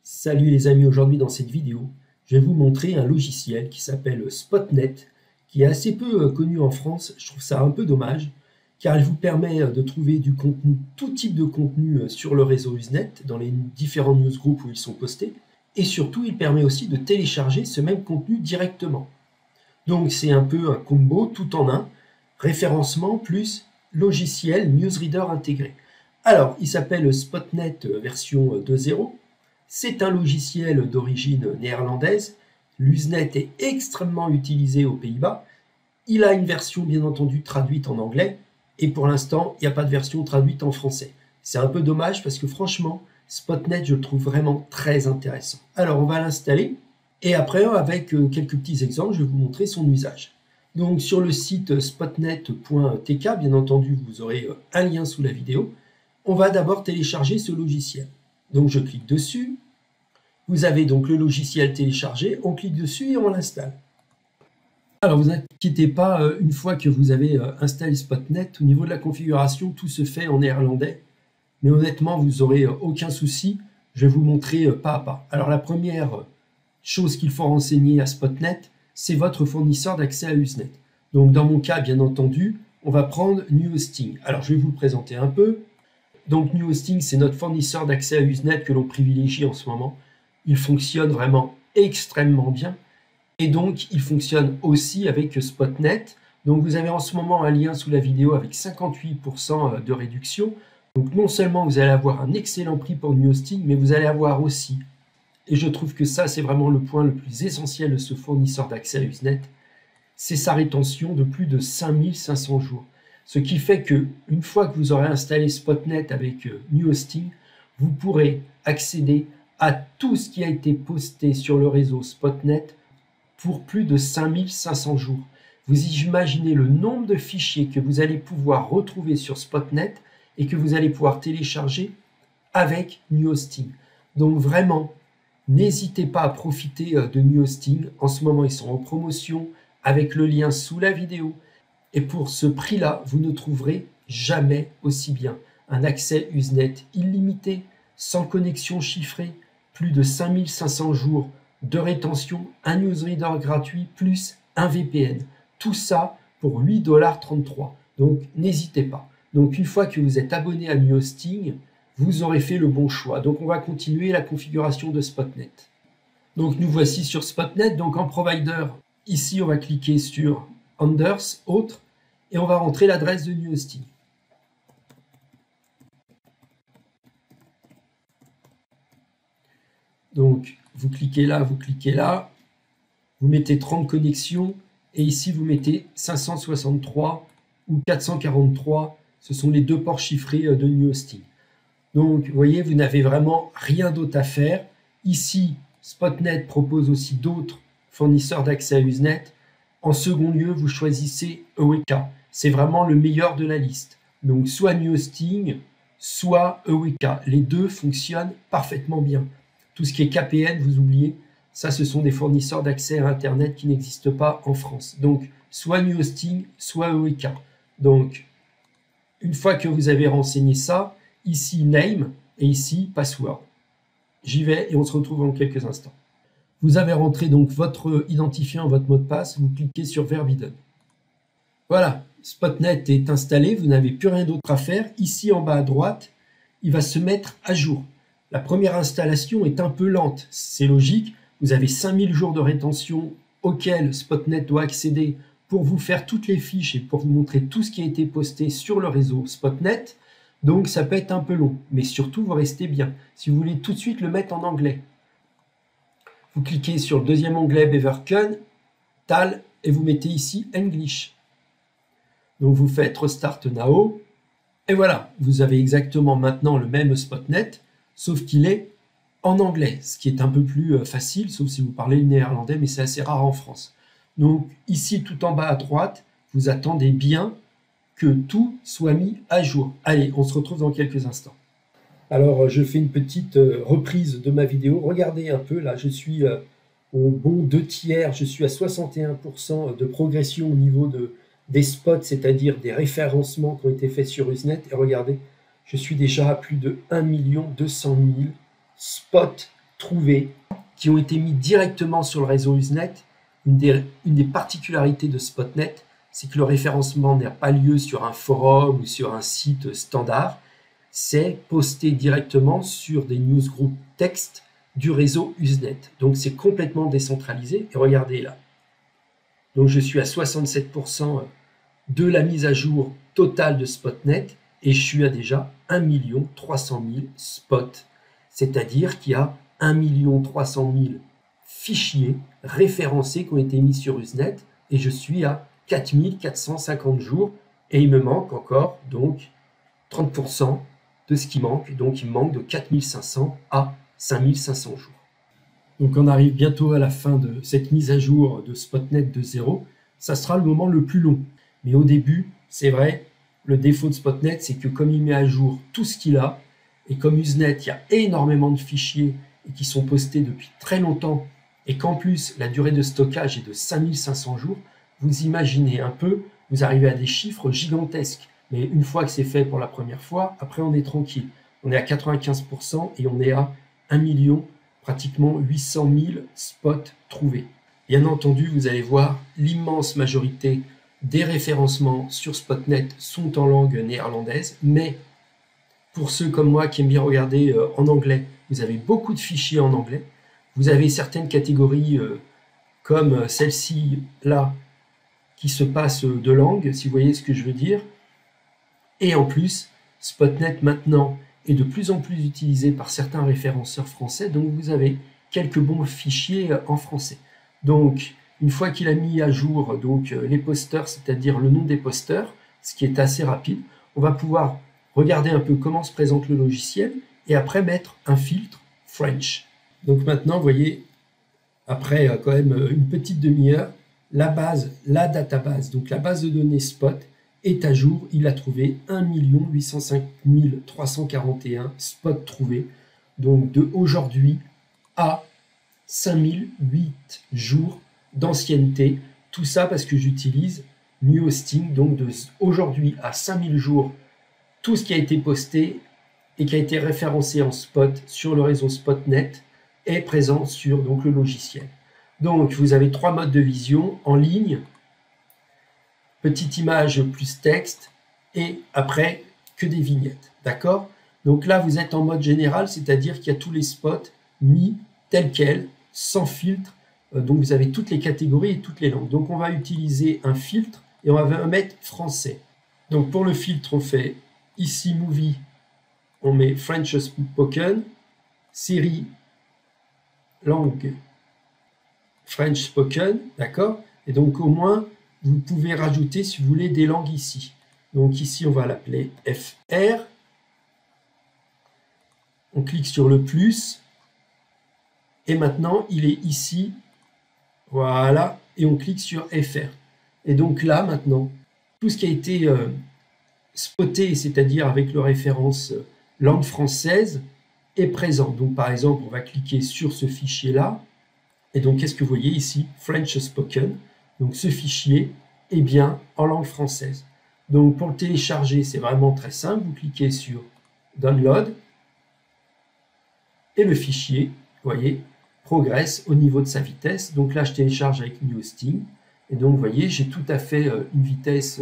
Salut les amis, aujourd'hui dans cette vidéo, je vais vous montrer un logiciel qui s'appelle Spotnet, qui est assez peu connu en France. Je trouve ça un peu dommage, car il vous permet de trouver du contenu, tout type de contenu sur le réseau Usenet, dans les différents newsgroups où ils sont postés, et surtout il permet aussi de télécharger ce même contenu directement. Donc c'est un peu un combo tout en un, référencement plus logiciel newsreader intégré. Alors, il s'appelle Spotnet version 2.0. C'est un logiciel d'origine néerlandaise. L'Usenet est extrêmement utilisé aux Pays-Bas. Il a une version bien entendu traduite en anglais et pour l'instant, il n'y a pas de version traduite en français. C'est un peu dommage parce que franchement, Spotnet, je le trouve vraiment très intéressant. Alors, on va l'installer et après, avec quelques petits exemples, je vais vous montrer son usage. Donc, sur le site spotnet.tk, bien entendu, vous aurez un lien sous la vidéo. On va d'abord télécharger ce logiciel. Donc je clique dessus, vous avez donc le logiciel téléchargé, on clique dessus et on l'installe. Alors vous inquiétez pas, une fois que vous avez installé Spotnet, au niveau de la configuration, tout se fait en néerlandais. Mais honnêtement, vous n'aurez aucun souci, je vais vous montrer pas à pas. Alors la première chose qu'il faut renseigner à Spotnet, c'est votre fournisseur d'accès à Usenet. Donc dans mon cas, bien entendu, on va prendre NewHosting. Alors je vais vous le présenter un peu. Donc NewHosting, c'est notre fournisseur d'accès à Usenet que l'on privilégie en ce moment. Il fonctionne vraiment extrêmement bien. Et donc, il fonctionne aussi avec Spotnet. Donc, vous avez en ce moment un lien sous la vidéo avec 58% de réduction. Donc, non seulement vous allez avoir un excellent prix pour NewHosting, mais vous allez avoir aussi, et je trouve que ça, c'est vraiment le point le plus essentiel de ce fournisseur d'accès à Usenet, c'est sa rétention de plus de 5500 jours. Ce qui fait que une fois que vous aurez installé Spotnet avec NewHosting, vous pourrez accéder à tout ce qui a été posté sur le réseau Spotnet pour plus de 5500 jours. Vous imaginez le nombre de fichiers que vous allez pouvoir retrouver sur Spotnet et que vous allez pouvoir télécharger avec NewHosting. Donc vraiment, n'hésitez pas à profiter de NewHosting. En ce moment, ils sont en promotion avec le lien sous la vidéo. Et pour ce prix-là, vous ne trouverez jamais aussi bien. Un accès Usenet illimité, sans connexion chiffrée, plus de 5500 jours de rétention, un newsreader gratuit, plus un VPN. Tout ça pour 8,33 $. Donc n'hésitez pas. Donc une fois que vous êtes abonné à NewHosting, vous aurez fait le bon choix. Donc on va continuer la configuration de Spotnet. Donc nous voici sur Spotnet. Donc en provider, ici on va cliquer sur Anders, autres, et on va rentrer l'adresse de NewHosting. Donc, vous cliquez là, vous mettez 30 connexions, et ici vous mettez 563 ou 443, ce sont les deux ports chiffrés de NewHosting. Donc, vous voyez, vous n'avez vraiment rien d'autre à faire. Ici, Spotnet propose aussi d'autres fournisseurs d'accès à Usenet. En second lieu, vous choisissez Eureka. C'est vraiment le meilleur de la liste. Donc, soit NewHosting, soit Eureka. Les deux fonctionnent parfaitement bien. Tout ce qui est KPN, vous oubliez, ça, ce sont des fournisseurs d'accès à Internet qui n'existent pas en France. Donc, soit NewHosting, soit Eureka. Donc, une fois que vous avez renseigné ça, ici Name et ici Password. J'y vais et on se retrouve en quelques instants. Vous avez rentré donc votre identifiant, votre mot de passe, vous cliquez sur Verbidden. Voilà, Spotnet est installé, vous n'avez plus rien d'autre à faire. Ici en bas à droite, il va se mettre à jour. La première installation est un peu lente, c'est logique. Vous avez 5000 jours de rétention auxquels Spotnet doit accéder pour vous faire toutes les fiches et pour vous montrer tout ce qui a été posté sur le réseau Spotnet. Donc ça peut être un peu long, mais surtout vous restez bien. Si vous voulez tout de suite le mettre en anglais, vous cliquez sur le deuxième onglet Beverken, TAL, et vous mettez ici English. Donc vous faites Restart Now, et voilà, vous avez exactement maintenant le même Spotnet, sauf qu'il est en anglais, ce qui est un peu plus facile, sauf si vous parlez le néerlandais, mais c'est assez rare en France. Donc ici, tout en bas à droite, vous attendez bien que tout soit mis à jour. Allez, on se retrouve dans quelques instants. Alors, je fais une petite reprise de ma vidéo. Regardez un peu, là, je suis au bon 2/3, je suis à 61% de progression au niveau des spots, c'est-à-dire des référencements qui ont été faits sur Usenet. Et regardez, je suis déjà à plus de 1 200 000 spots trouvés qui ont été mis directement sur le réseau Usenet. Une des particularités de Spotnet, c'est que le référencement n'a pas lieu sur un forum ou sur un site standard. C'est posté directement sur des newsgroups texte du réseau Usenet. Donc c'est complètement décentralisé. Et regardez là. Donc je suis à 67% de la mise à jour totale de Spotnet et je suis à déjà 1 300 000 spots. C'est-à-dire qu'il y a 1 300 000 fichiers référencés qui ont été mis sur Usenet et je suis à 4450 jours et il me manque encore donc 30% de ce qui manque. Donc il me manque de 4500 à 5500 jours. Donc on arrive bientôt à la fin de cette mise à jour de Spotnet de 0. Ça sera le moment le plus long. Mais au début, c'est vrai, le défaut de Spotnet, c'est que comme il met à jour tout ce qu'il a, et comme Usenet, il y a énormément de fichiers et qui sont postés depuis très longtemps, et qu'en plus, la durée de stockage est de 5500 jours, vous imaginez un peu, vous arrivez à des chiffres gigantesques. Mais une fois que c'est fait pour la première fois, après on est tranquille. On est à 95% et on est à 1 million, pratiquement 800 000 spots trouvés. Bien entendu, vous allez voir, l'immense majorité des référencements sur Spotnet sont en langue néerlandaise, mais pour ceux comme moi qui aiment bien regarder en anglais, vous avez beaucoup de fichiers en anglais. Vous avez certaines catégories comme celle-ci là qui se passent de langue, si vous voyez ce que je veux dire. Et en plus, Spotnet maintenant est de plus en plus utilisé par certains référenceurs français, donc vous avez quelques bons fichiers en français. Donc, une fois qu'il a mis à jour donc, les posters, c'est-à-dire le nom des posters, ce qui est assez rapide, on va pouvoir regarder un peu comment se présente le logiciel et après mettre un filtre French. Donc maintenant, vous voyez, après quand même une petite demi-heure, la database, donc la base de données Spot, est à jour. Il a trouvé 1 805 341 spots trouvés. Donc de aujourd'hui à 5008 jours d'ancienneté. Tout ça parce que j'utilise New Hosting. Donc de aujourd'hui à 5000 jours, tout ce qui a été posté et qui a été référencé en spot sur le réseau Spotnet est présent sur donc, le logiciel. Donc vous avez 3 modes de vision en ligne, petite image plus texte et après que des vignettes. D'accord? Donc là vous êtes en mode général, c'est-à-dire qu'il y a tous les spots mis tels quels, sans filtre. Donc vous avez toutes les catégories et toutes les langues. Donc on va utiliser un filtre et on va mettre français. Donc pour le filtre, on fait ici movie, on met French spoken, série, langue, French spoken, d'accord? Et donc au moins, vous pouvez rajouter, si vous voulez, des langues ici. Donc ici, on va l'appeler FR. On clique sur le plus. Et maintenant, il est ici. Voilà. Et on clique sur FR. Et donc là, maintenant, tout ce qui a été spoté, c'est-à-dire avec le référence langue française, est présent. Donc par exemple, on va cliquer sur ce fichier-là. Et donc, qu'est-ce que vous voyez ici? French spoken. Donc ce fichier est bien en langue française. Donc pour le télécharger, c'est vraiment très simple. Vous cliquez sur Download. Et le fichier, vous voyez, progresse au niveau de sa vitesse. Donc là, je télécharge avec New Hosting. Et donc, vous voyez, j'ai tout à fait une vitesse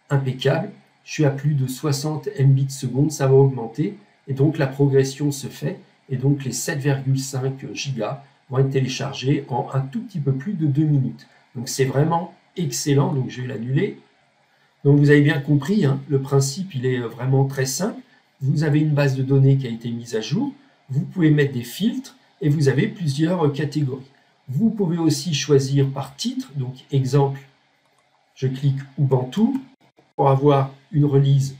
impeccable. Je suis à plus de 60 Mbits seconde, ça va augmenter. Et donc, la progression se fait. Et donc, les 7,5 gigas vont être téléchargés en un tout petit peu plus de 2 minutes. Donc, c'est vraiment excellent. Donc, je vais l'annuler. Donc, vous avez bien compris, hein, le principe, il est vraiment très simple. Vous avez une base de données qui a été mise à jour. Vous pouvez mettre des filtres et vous avez plusieurs catégories. Vous pouvez aussi choisir par titre. Donc, exemple, je clique Ubuntu pour avoir une release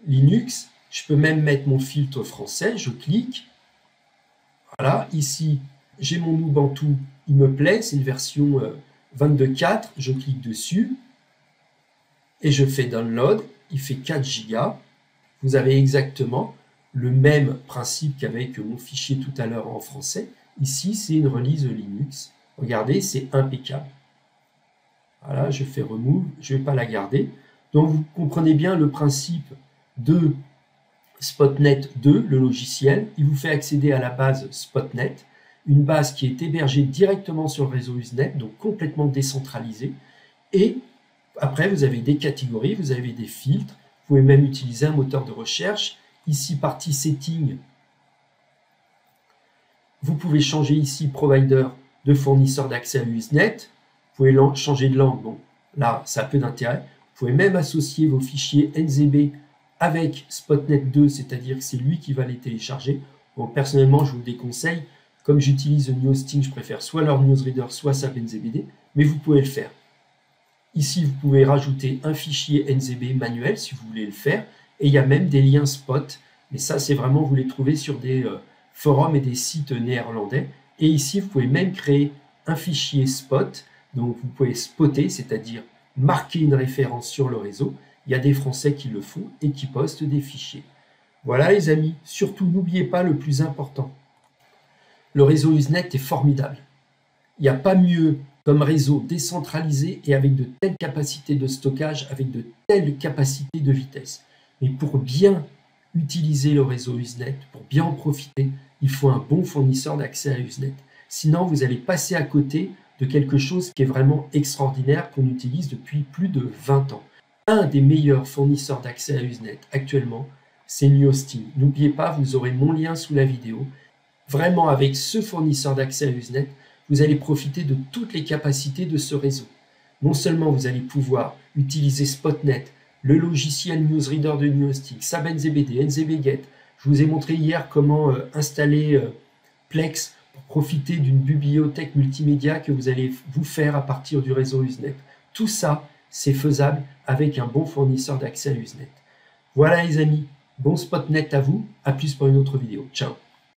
Linux. Je peux même mettre mon filtre français. Je clique. Voilà, ici, j'ai mon Ubuntu. Il me plaît, c'est une version 22.4. Je clique dessus et je fais Download. Il fait 4 gigas. Vous avez exactement le même principe qu'avec mon fichier tout à l'heure en français. Ici, c'est une release Linux. Regardez, c'est impeccable. Voilà, je fais Remove, je ne vais pas la garder. Donc, vous comprenez bien le principe de Spotnet 2, le logiciel, il vous fait accéder à la base Spotnet, une base qui est hébergée directement sur le réseau Usenet, donc complètement décentralisée. Et après, vous avez des catégories, vous avez des filtres, vous pouvez même utiliser un moteur de recherche. Ici, partie Settings, vous pouvez changer ici provider de fournisseur d'accès à Usenet. Vous pouvez changer de langue, bon, là, ça a peu d'intérêt. Vous pouvez même associer vos fichiers NZB avec Spotnet 2, c'est-à-dire que c'est lui qui va les télécharger. Bon, personnellement, je vous le déconseille. Comme j'utilise New Hosting, je préfère soit leur newsreader, soit SAP NZBD, mais vous pouvez le faire. Ici, vous pouvez rajouter un fichier NZB manuel si vous voulez le faire, et il y a même des liens spot, mais ça, c'est vraiment, vous les trouvez sur des forums et des sites néerlandais. Et ici, vous pouvez même créer un fichier spot, donc vous pouvez spotter, c'est-à-dire marquer une référence sur le réseau. Il y a des Français qui le font et qui postent des fichiers. Voilà les amis, surtout n'oubliez pas le plus important. Le réseau Usenet est formidable. Il n'y a pas mieux comme réseau décentralisé et avec de telles capacités de stockage, avec de telles capacités de vitesse. Mais pour bien utiliser le réseau Usenet, pour bien en profiter, il faut un bon fournisseur d'accès à Usenet. Sinon, vous allez passer à côté de quelque chose qui est vraiment extraordinaire, qu'on utilise depuis plus de 20 ans. Un des meilleurs fournisseurs d'accès à Usenet actuellement, c'est New Hosting. N'oubliez pas, vous aurez mon lien sous la vidéo. Vraiment, avec ce fournisseur d'accès à Usenet, vous allez profiter de toutes les capacités de ce réseau. Non seulement vous allez pouvoir utiliser Spotnet, le logiciel newsreader de New Hosting, SAP NZBD, NZBGet. Je vous ai montré hier comment installer Plex pour profiter d'une bibliothèque multimédia que vous allez vous faire à partir du réseau Usenet. Tout ça, c'est faisable avec un bon fournisseur d'accès à Usenet. Voilà les amis, bon Spotnet à vous, à plus pour une autre vidéo. Ciao.